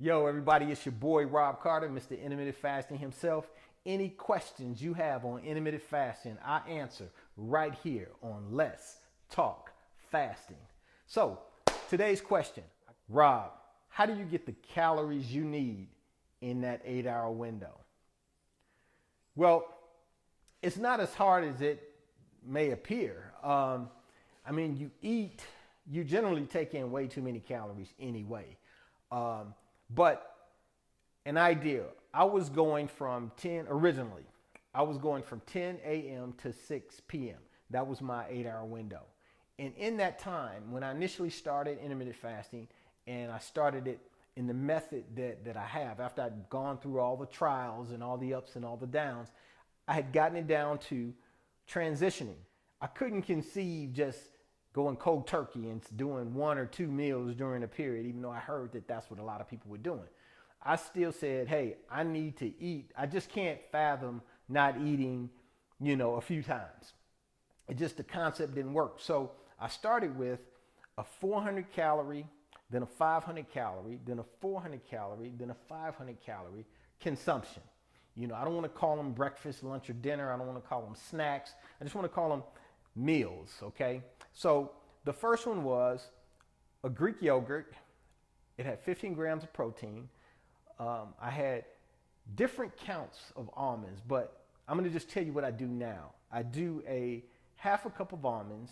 Yo, everybody, it's your boy Rob Carter, Mr. Intermittent Fasting himself. Any questions you have on intermittent fasting, I answer right here on Let's Talk Fasting. So, today's question, Rob, how do you get the calories you need in that 8-hour window? Well, it's not as hard as it may appear. You generally take in way too many calories anyway. But an idea, I was going from 10 a.m. to 6 p.m. That was my 8-hour window. And in that time, when I initially started intermittent fasting, and I started it in the method that I have, after I'd gone through all the trials and all the ups and all the downs, I had gotten it down to transitioning. I couldn't conceive just going cold turkey and doing 1 or 2 meals during a period, even though I heard that that's what a lot of people were doing. I still said, hey, I need to eat. I just can't fathom not eating, a few times. The concept didn't work. So I started with a 400 calorie, then a 500 calorie, then a 400 calorie, then a 500 calorie consumption. I don't want to call them breakfast, lunch, or dinner. I don't want to call them snacks. I just want to call them meals, okay? So the first one was a Greek yogurt. It had 15 grams of protein. I had different counts of almonds, but I'm going to just tell you what I do now. I do a half a cup of almonds,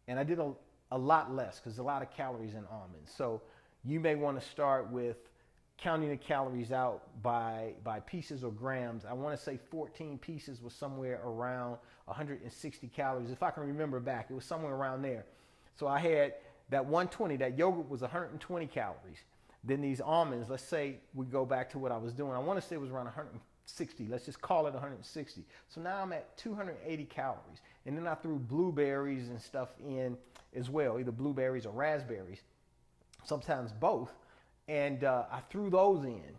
and I did a lot less because there's a lot of calories in almonds. So you may want to start with counting the calories out by pieces or grams. I want to say 14 pieces was somewhere around 160 calories. If I can remember back, it was somewhere around there. So I had that 120, that yogurt was 120 calories. Then these almonds, let's say we go back to what I was doing. I want to say it was around 160. Let's just call it 160. So now I'm at 280 calories. And then I threw blueberries and stuff in as well, either blueberries or raspberries, sometimes both. And I threw those in.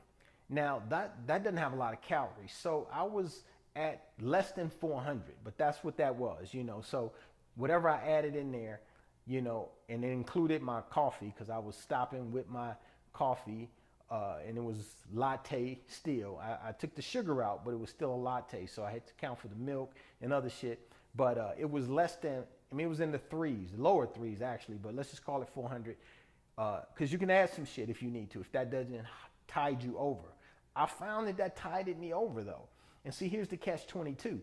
Now, that doesn't have a lot of calories. So I was at less than 400, but that's what that was, So whatever I added in there, and it included my coffee because I was stopping with my coffee, and it was latte still. I took the sugar out, but it was still a latte, so I had to count for the milk and other shit. But it was less than, it was in the threes, lower threes actually, but let's just call it 400. Because you can add some shit if you need to, if that doesn't tide you over. I found that tided me over though. And see, here's the catch-22.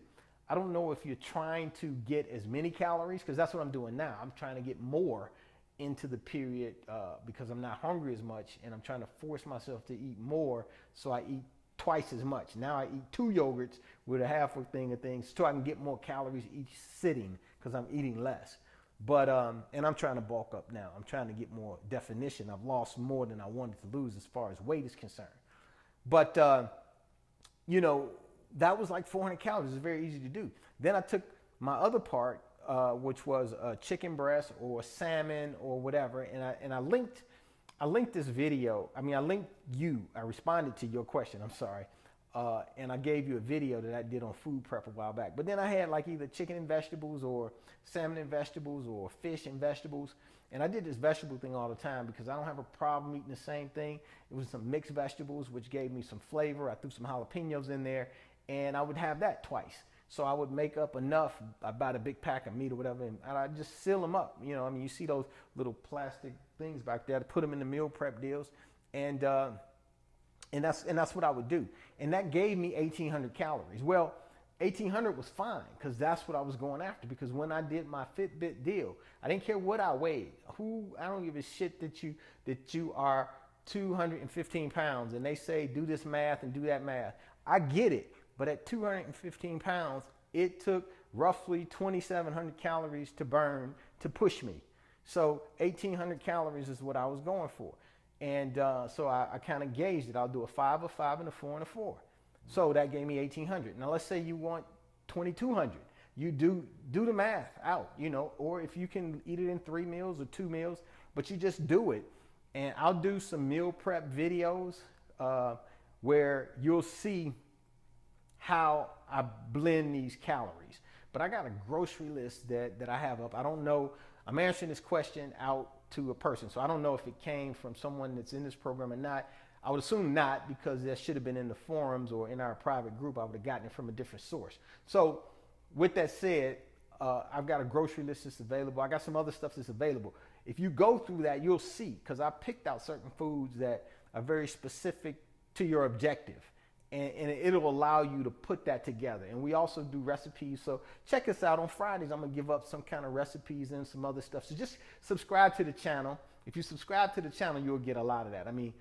I don't know if you're trying to get as many calories, because that's what I'm doing now. I'm trying to get more into the period because I'm not hungry as much, and I'm trying to force myself to eat more, so I eat twice as much. Now I eat 2 yogurts with a half a thing of things so I can get more calories each sitting because I'm eating less. But, and I'm trying to bulk up now. I'm trying to get more definition. I've lost more than I wanted to lose as far as weight is concerned. But, that was like 400 calories. It's very easy to do. Then I took my other part, which was a chicken breast or salmon or whatever. And I linked this video. I responded to your question. I'm sorry. And I gave you a video that I did on food prep a while back. But then I had like either chicken and vegetables or salmon and vegetables or fish and vegetables. And I did this vegetable thing all the time because I don't have a problem eating the same thing. It was some mixed vegetables, which gave me some flavor. I threw some jalapenos in there, and I would have that twice. So I would make up enough. I bought a big pack of meat or whatever, and I just seal them up. You see those little plastic things back there to put them in the meal prep deals. And that's what I would do. And that gave me 1,800 calories. Well, 1,800 was fine because that's what I was going after. Because when I did my Fitbit deal, I didn't care what I weighed. I don't give a shit that you are 215 pounds and they say do this math and do that math. I get it. But at 215 pounds, it took roughly 2,700 calories to burn to push me. So 1,800 calories is what I was going for. And so I kind of gauged it. I'll do a 5, a 5, and a 4, and a 4. So that gave me 1,800. Now let's say you want 2,200. You do the math out, or if you can eat it in 3 meals or 2 meals, but you just do it. And I'll do some meal prep videos where you'll see how I blend these calories. But I got a grocery list that I have up. I don't know. I'm answering this question out to a person. So I don't know if it came from someone that's in this program or not. I would assume not, because that should have been in the forums or in our private group. I would have gotten it from a different source. So with that said, I've got a grocery list that's available. I got some other stuff that's available. If you go through that, you'll see, because I picked out certain foods that are very specific to your objective. And it'll allow you to put that together. And we also do recipes. So check us out on Fridays. I'm going to give up some kind of recipes and some other stuff. So just subscribe to the channel. If you subscribe to the channel, you'll get a lot of that. I mean,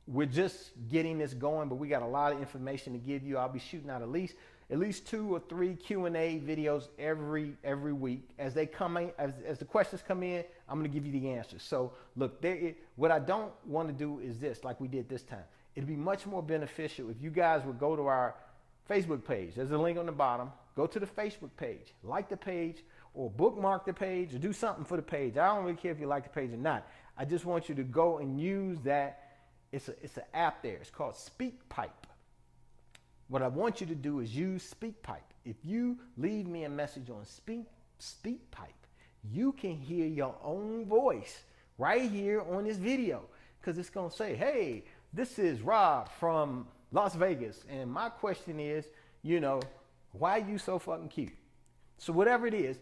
we're just getting this going, but we got a lot of information to give you. I'll be shooting out at least 2 or 3 Q&A videos every week. As they come in, as the questions come in, I'm going to give you the answers. So look, what I don't want to do is this, like we did this time. It'd be much more beneficial if you guys would go to our Facebook page. There's a link on the bottom. Go to the Facebook page, like the page, or bookmark the page, or do something for the page. I don't really care if you like the page or not. I just want you to go and use that. It's an app there. It's called SpeakPipe. What I want you to do is use SpeakPipe. If you leave me a message on SpeakPipe, you can hear your own voice right here on this video, because it's going to say, hey, this is Rob from Las Vegas, and my question is, why are you so fucking cute? So whatever it is,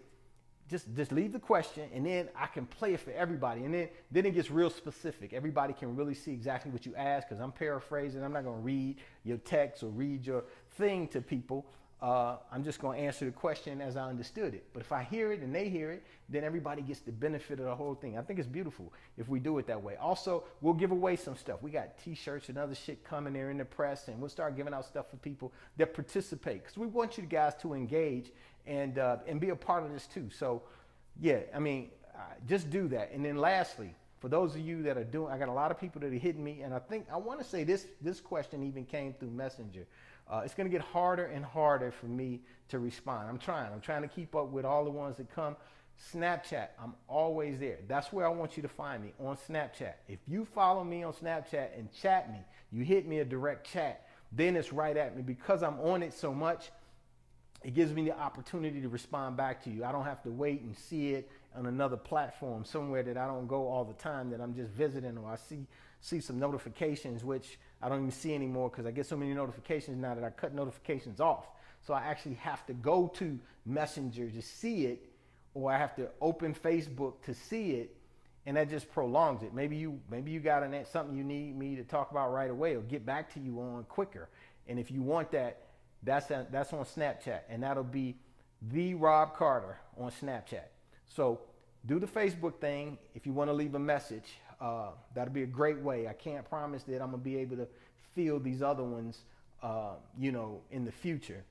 just leave the question, and then I can play it for everybody, and then it gets real specific. Everybody can really see exactly what you asked, because I'm paraphrasing. I'm not going to read your text or read your thing to people. I'm just going to answer the question as I understood it. But if I hear it and they hear it, then everybody gets the benefit of the whole thing. I think it's beautiful if we do it that way. Also, we'll give away some stuff. We got t-shirts and other shit coming there in the press, and we'll start giving out stuff for people that participate, because we want you guys to engage and be a part of this too. So yeah, I mean, just do that. And then lastly, for those of you that are doing, I got a lot of people that are hitting me, and I want to say this question even came through Messenger. It's going to get harder and harder for me to respond. I'm trying to keep up with all the ones that come. Snapchat, I'm always there. That's where I want you to find me, on Snapchat. If you follow me on Snapchat and chat me, you hit me a direct chat, then it's right at me. Because I'm on it so much, it gives me the opportunity to respond back to you. I don't have to wait and see it on another platform somewhere that I don't go all the time, that I'm just visiting, or I see some notifications, which I don't even see anymore, because I get so many notifications now that I cut notifications off. So I actually have to go to Messenger to see it, or I have to open Facebook to see it, and that just prolongs it. Maybe you got something you need me to talk about right away, or get back to you on quicker. And if you want that, that's on Snapchat, and that'll be therobcarter on Snapchat. So do the Facebook thing if you want to leave a message. That'll be a great way. I can't promise that I'm gonna be able to field these other ones, in the future.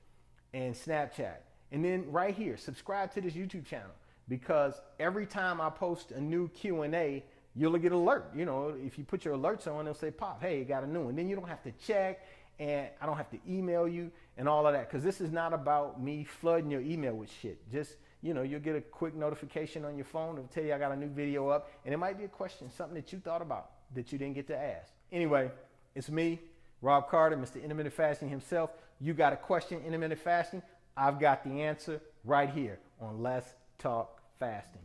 And Snapchat, and then right here, subscribe to this YouTube channel, because every time I post a new Q&A, you'll get an alert. If you put your alerts on, they'll say, pop, hey, you got a new one. Then you don't have to check, and I don't have to email you and all of that, because this is not about me flooding your email with shit. Just, you'll get a quick notification on your phone. It'll tell you I got a new video up, and it might be a question, something that you thought about that you didn't get to ask. Anyway, it's me, Rob Carter, Mr. Intermittent Fasting himself. You got a question, intermittent fasting? I've got the answer right here on Let's Talk Fasting.